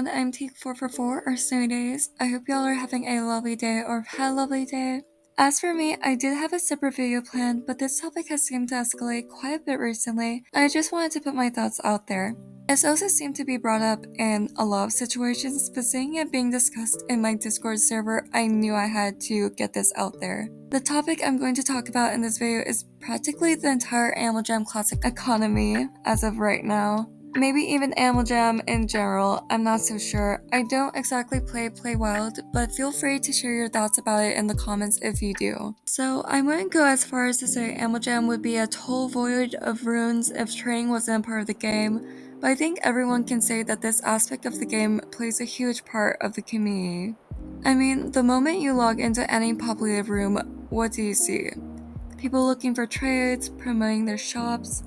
everyone, I'm Teak444 or Snowy Days. I hope y'all are having a lovely day or have had a lovely day. As for me, I did have a separate video planned, but this topic has seemed to escalate quite a bit recently. I just wanted to put my thoughts out there. It's also seemed to be brought up in a lot of situations, but seeing it being discussed in my Discord server, I knew I had to get this out there. The topic I'm going to talk about in this video is practically the entire Animal Jam Classic economy as of right now. Maybe even Animal Jam in general, I'm not so sure. I don't exactly play Wild, but feel free to share your thoughts about it in the comments if you do. So I wouldn't go as far as to say Animal Jam would be a total void of runes if training wasn't a part of the game, but I think everyone can say that this aspect of the game plays a huge part of the community. I mean, the moment you log into any populated room, what do you see? People looking for trades, promoting their shops.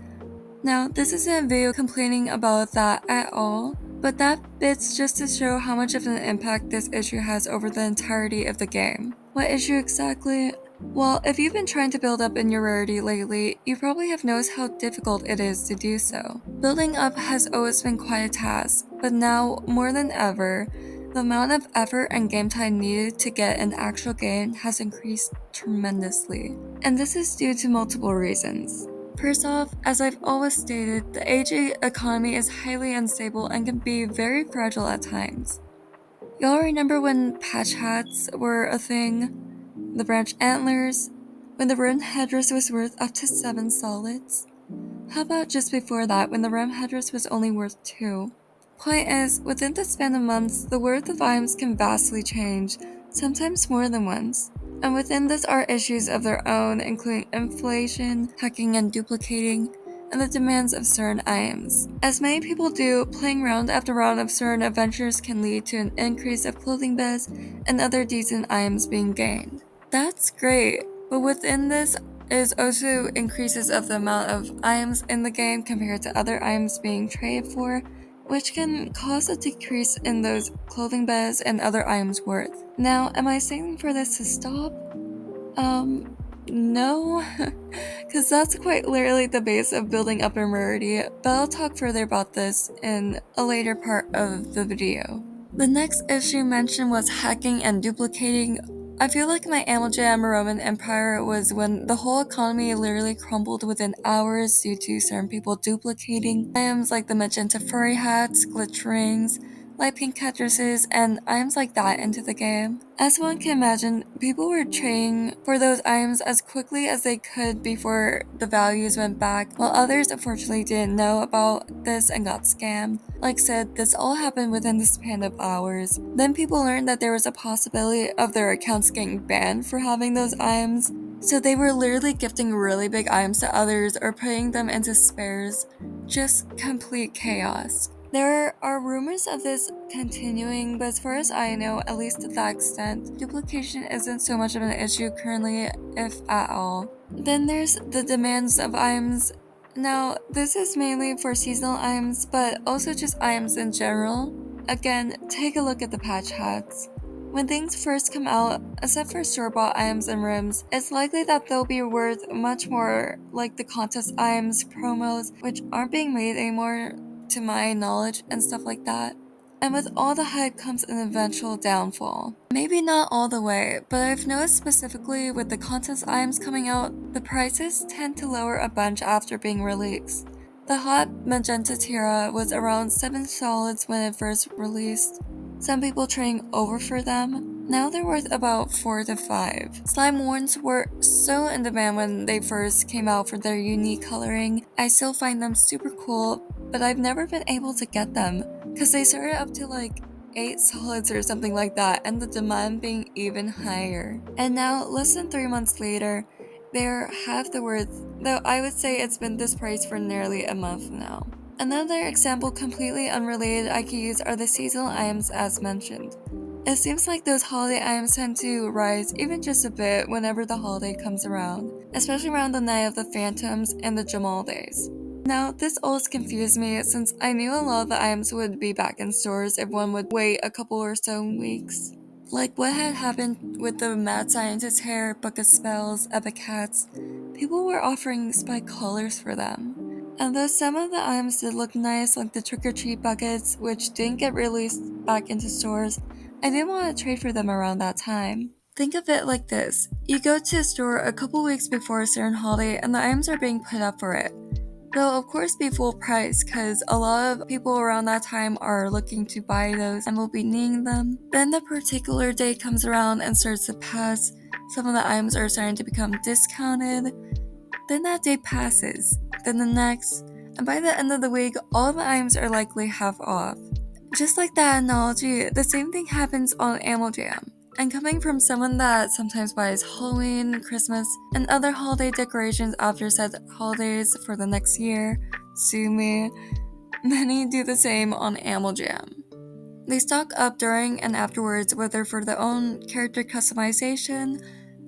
Now, this isn't a video complaining about that at all, but that bit's just to show how much of an impact this issue has over the entirety of the game. What issue exactly? Well, if you've been trying to build up in your Rarity lately, you probably have noticed how difficult it is to do so. Building up has always been quite a task, but now, more than ever, the amount of effort and game time needed to get an actual game has increased tremendously. And this is due to multiple reasons. First off, as I've always stated, the AJ economy is highly unstable and can be very fragile at times. Y'all remember when patch hats were a thing? The branch antlers? When the rim headdress was worth up to 7 solids? How about just before that when the rim headdress was only worth 2? Point is, within the span of months, the worth of items can vastly change, sometimes more than once. And within this are issues of their own, including inflation, hacking and duplicating, and the demands of certain items. As many people do, playing round after round of certain adventures can lead to an increase of clothing beds and other decent items being gained. That's great, but within this is also increases of the amount of items in the game compared to other items being traded for, which can cause a decrease in those clothing beds and other items worth. Now, am I saying for this to stop? No, because that's quite literally the base of building up a rarity, but I'll talk further about this in a later part of the video. The next issue mentioned was hacking and duplicating. I feel like my Animal Jam Roman Empire was when the whole economy literally crumbled within hours due to certain people duplicating items like the magenta furry hats, glitch rings, light pink headdresses, and items like that into the game. As one can imagine, people were trading for those items as quickly as they could before the values went back, while others unfortunately didn't know about this and got scammed. Like said, this all happened within the span of hours. Then people learned that there was a possibility of their accounts getting banned for having those items, so they were literally gifting really big items to others or putting them into spares. Just complete chaos. There are rumors of this continuing, but as far as I know, at least to that extent, duplication isn't so much of an issue currently, if at all. Then there's the demands of items. Now, this is mainly for seasonal items, but also just items in general. Again, take a look at the patch hats. When things first come out, except for store-bought items and rims, it's likely that they'll be worth much more, like the contest items, promos, which aren't being made anymore to my knowledge and stuff like that. And with all the hype comes an eventual downfall. Maybe not all the way, but I've noticed specifically with the contest items coming out, the prices tend to lower a bunch after being released. The hot magenta tiara was around 7 solids when it first released. Some people trading over for them. Now they're worth about 4 to 5. Slime Warns were so in demand when they first came out for their unique coloring. I still find them super cool, but I've never been able to get them, because they started up to like 8 solids or something like that, and the demand being even higher. And now, less than 3 months later, they're half the worth, though I would say it's been this price for nearly a month now. Another example completely unrelated I could use are the seasonal items as mentioned. It seems like those holiday items tend to rise even just a bit whenever the holiday comes around, especially around the Night of the Phantoms and the Jamal days. Now, this always confused me since I knew a lot of the items would be back in stores if one would wait a couple or so weeks. Like what had happened with the Mad Scientist hair, Book of Spells, Epic Hats. People were offering spike colors for them. And though some of the items did look nice, like the trick-or-treat buckets, which didn't get released back into stores, I didn't want to trade for them around that time. Think of it like this. You go to a store a couple weeks before a certain holiday and the items are being put up for it. They'll of course be full price because a lot of people around that time are looking to buy those and will be needing them. Then the particular day comes around and starts to pass. Some of the items are starting to become discounted. Then that day passes, then the next, and by the end of the week, all the items are likely half off. Just like that analogy, the same thing happens on Animal Jam. And coming from someone that sometimes buys Halloween, Christmas, and other holiday decorations after said holidays for the next year, sue me, many do the same on Animal Jam. They stock up during and afterwards, whether for their own character customization,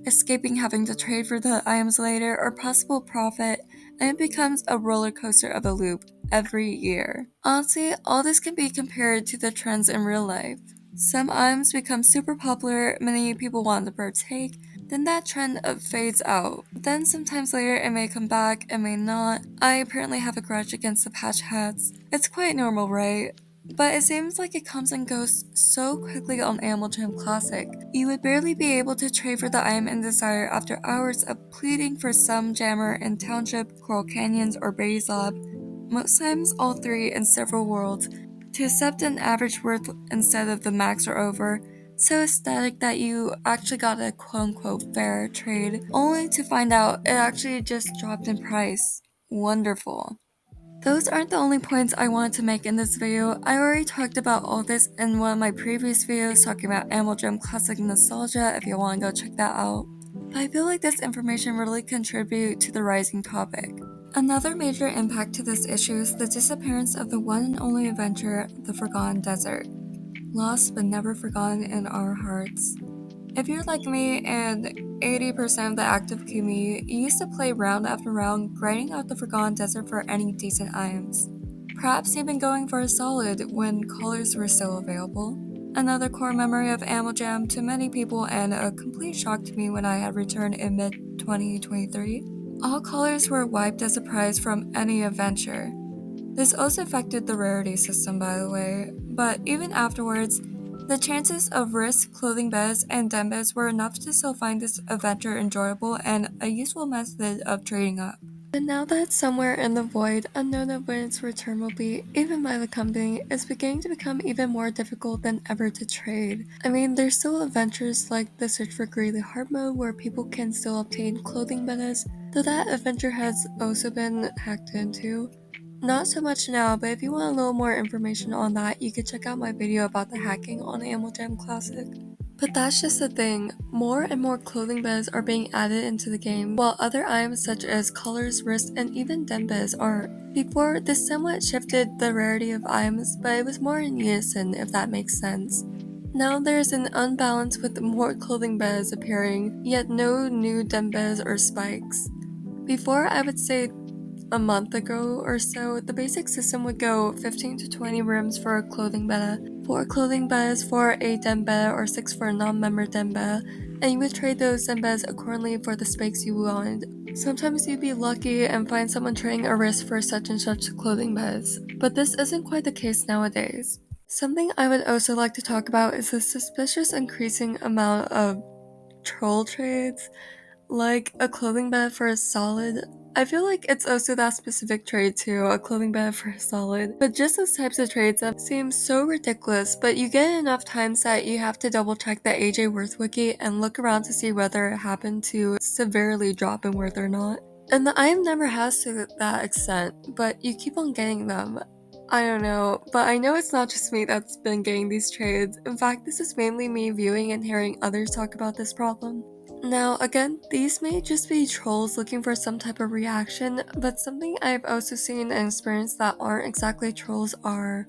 escaping having to trade for the items later, or possible profit, and it becomes a roller coaster of a loop every year. Honestly, all this can be compared to the trends in real life. Some items become super popular, many people want to partake, then that trend fades out. Then sometimes later it may come back, it may not. I apparently have a grudge against the patch hats. It's quite normal, right? But it seems like it comes and goes so quickly on Animal Jam Classic. You would barely be able to trade for the item in Desire after hours of pleading for some jammer in Township, Coral Canyons, or Brady's Lab, most times all three in several worlds, to accept an average worth instead of the max or over. So ecstatic that you actually got a quote-unquote fair trade, only to find out it actually just dropped in price. Wonderful. Those aren't the only points I wanted to make in this video. I already talked about all this in one of my previous videos talking about Animal Jam Classic Nostalgia if you want to go check that out. But I feel like this information really contributes to the rising topic. Another major impact to this issue is the disappearance of the one and only adventure, the Forgotten Desert. Lost but never forgotten in our hearts. If you're like me and 80% of the active community, you used to play round after round, grinding out the Forgotten Desert for any decent items. Perhaps even going for a solid when colors were still available. Another core memory of Animal Jam to many people and a complete shock to me when I had returned in mid-2023. All colors were wiped as a prize from any adventure. This also affected the rarity system, by the way, but even afterwards, the chances of risk, clothing beds, and den beds were enough to still find this adventure enjoyable and a useful method of trading up. But now that somewhere in the void, unknown of when its return will be, even by the company, it's beginning to become even more difficult than ever to trade. I mean, there's still adventures like the Search for Greeley Hard mode where people can still obtain clothing betas, though that adventure has also been hacked into. Not so much now, but if you want a little more information on that, you could check out my video about the hacking on Animal Jam Classic. But that's just the thing, more and more clothing beds are being added into the game, while other items such as colors, wrist, and even den beds aren't. Before, this somewhat shifted the rarity of items, but it was more in unison, if that makes sense. Now there's an unbalance with more clothing beds appearing, yet no new den beds or spikes. Before, I would say a month ago or so, the basic system would go 15 to 20 rooms for a clothing beta, 4 clothing betas for a den beta, or 6 for a non-member den beta, and you would trade those den betas accordingly for the specs you wanted. Sometimes you'd be lucky and find someone trading a wrist for such and such clothing betas, but this isn't quite the case nowadays. Something I would also like to talk about is the suspicious increasing amount of troll trades, like a clothing bed for a solid. I feel like it's also that specific trade too, a clothing bed for a solid. But just those types of trades that seem so ridiculous, but you get enough times that you have to double check the AJ Worth wiki and look around to see whether it happened to severely drop in worth or not. And the item never has to that extent, but you keep on getting them. I don't know, but I know it's not just me that's been getting these trades. In fact, this is mainly me viewing and hearing others talk about this problem. Now, again, these may just be trolls looking for some type of reaction, but something I've also seen and experienced that aren't exactly trolls are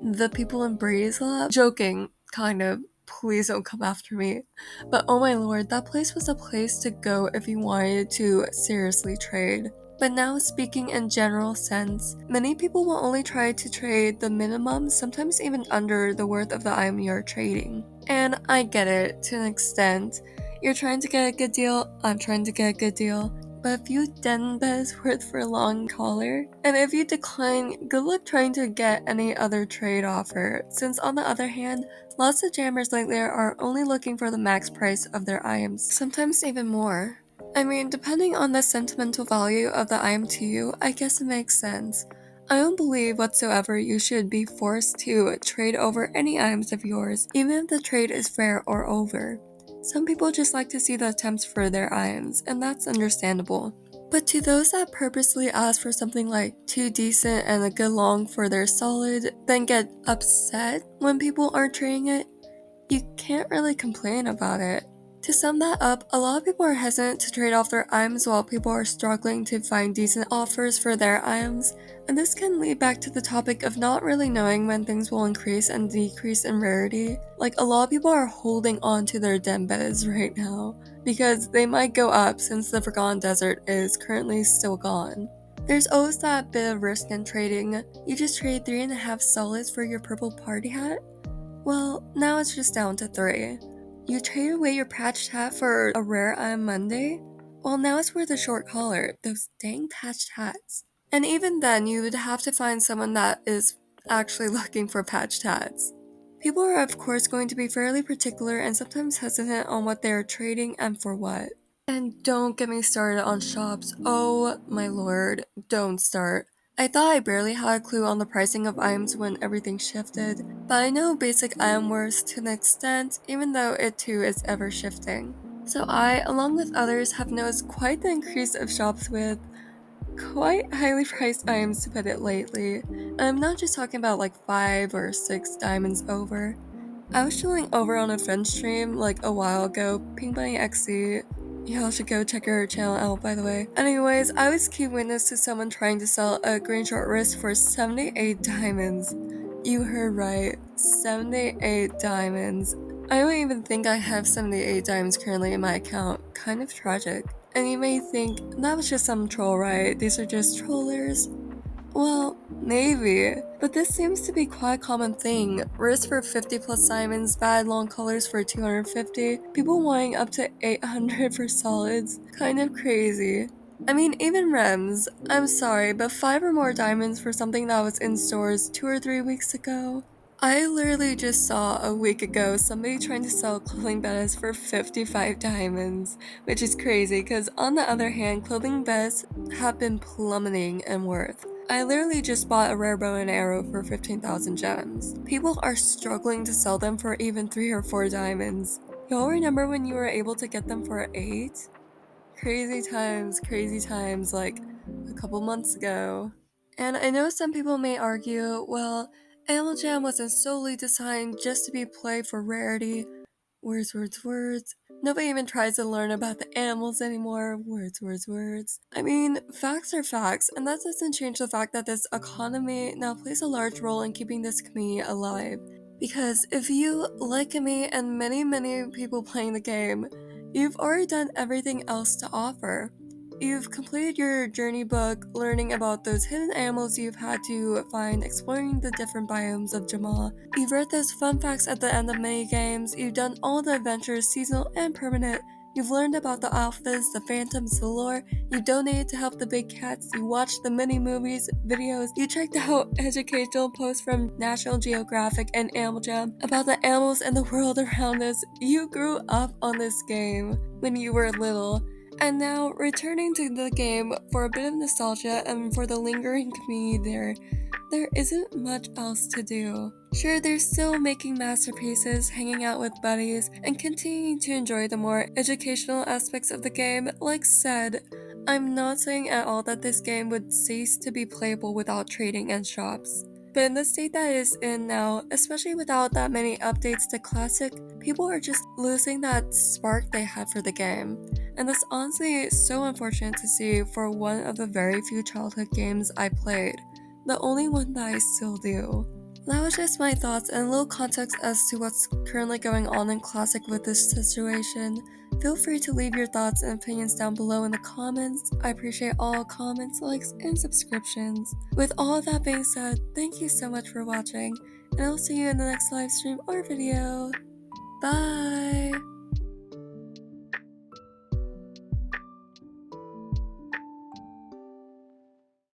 the people in Brady's Lab. Joking, kind of. Please don't come after me. But oh my lord, that place was a place to go if you wanted to seriously trade. But now, speaking in general sense, many people will only try to trade the minimum, sometimes even under the worth of the item you're trading. And I get it, to an extent. You're trying to get a good deal, I'm trying to get a good deal. but a few denbes worth for a long collar. And if you decline, good luck trying to get any other trade offer, since on the other hand, lots of jammers lately are only looking for the max price of their items, sometimes even more. I mean, depending on the sentimental value of the item to you, I guess it makes sense. I don't believe whatsoever you should be forced to trade over any items of yours, even if the trade is fair or over. Some people just like to see the attempts for their items, and that's understandable. But to those that purposely ask for something like too decent and a good long for their solid, then get upset when people aren't trading it, you can't really complain about it. To sum that up, a lot of people are hesitant to trade off their items while people are struggling to find decent offers for their items, and this can lead back to the topic of not really knowing when things will increase and decrease in rarity. Like, a lot of people are holding on to their dembes right now, because they might go up since the Forgotten Desert is currently still gone. There's always that bit of risk in trading. You just trade 3.5 solids for your purple party hat? Well, now it's just down to 3. You traded away your patched hat for a rare item Monday? Well, now it's worth a short collar, those dang patched hats. And even then, you would have to find someone that is actually looking for patched hats. People are of course going to be fairly particular and sometimes hesitant on what they are trading and for what. And don't get me started on shops. Oh my lord, don't start. I thought I barely had a clue on the pricing of items when everything shifted, but I know basic item worth to an extent, even though it too is ever shifting. So I, along with others, have noticed quite the increase of shops with quite highly priced items to put it lately. And I'm not just talking about like 5 or 6 diamonds over. I was chilling over on a friend's stream like a while ago, Pink Bunny XC. Y'all should go check her channel out, by the way. Anyways, I was key witness to someone trying to sell a green short wrist for 78 diamonds. You heard right, 78 diamonds. I don't even think I have 78 diamonds currently in my account. Kind of tragic. And you may think, that was just some troll, right? These are just trollers. Well, maybe, but this seems to be quite a common thing. Wrists for 50 plus diamonds, bad long colors for 250, people wanting up to 800 for solids. Kind of crazy. I mean, even Rems, I'm sorry, but 5 or more diamonds for something that was in stores 2 or 3 weeks ago? I literally just saw a week ago somebody trying to sell clothing betas for 55 diamonds, which is crazy because on the other hand, clothing betas have been plummeting in worth. I literally just bought a rare bow and arrow for 15,000 gems. People are struggling to sell them for even 3 or 4 diamonds. Y'all remember when you were able to get them for 8? Crazy times, like a couple months ago. And I know some people may argue, well, Animal Jam wasn't solely designed just to be played for rarity. Words. Nobody even tries to learn about the animals anymore. Words. I mean, facts are facts, and that doesn't change the fact that this economy now plays a large role in keeping this community alive. Because if you, like me and many people playing the game, you've already done everything else to offer. You've completed your journey book, learning about those hidden animals you've had to find, exploring the different biomes of Jamal. You've read those fun facts at the end of many games. You've done all the adventures, seasonal and permanent. You've learned about the alphas, the phantoms, the lore. You donated to help the big cats. You watched the mini movies, videos. You checked out educational posts from National Geographic and Animal Jam about the animals and the world around us. You grew up on this game when you were little. And now, returning to the game for a bit of nostalgia and for the lingering community there isn't much else to do. Sure, they're still making masterpieces, hanging out with buddies, and continuing to enjoy the more educational aspects of the game. Like said, I'm not saying at all that this game would cease to be playable without trading and shops. But in the state that it is in now, especially without that many updates to Classic, people are just losing that spark they had for the game. And that's honestly so unfortunate to see for one of the very few childhood games I played. The only one that I still do. That was just my thoughts and a little context as to what's currently going on in Classic with this situation. Feel free to leave your thoughts and opinions down below in the comments. I appreciate all comments, likes, and subscriptions. With all of that being said, thank you so much for watching, and I'll see you in the next live stream or video. Bye!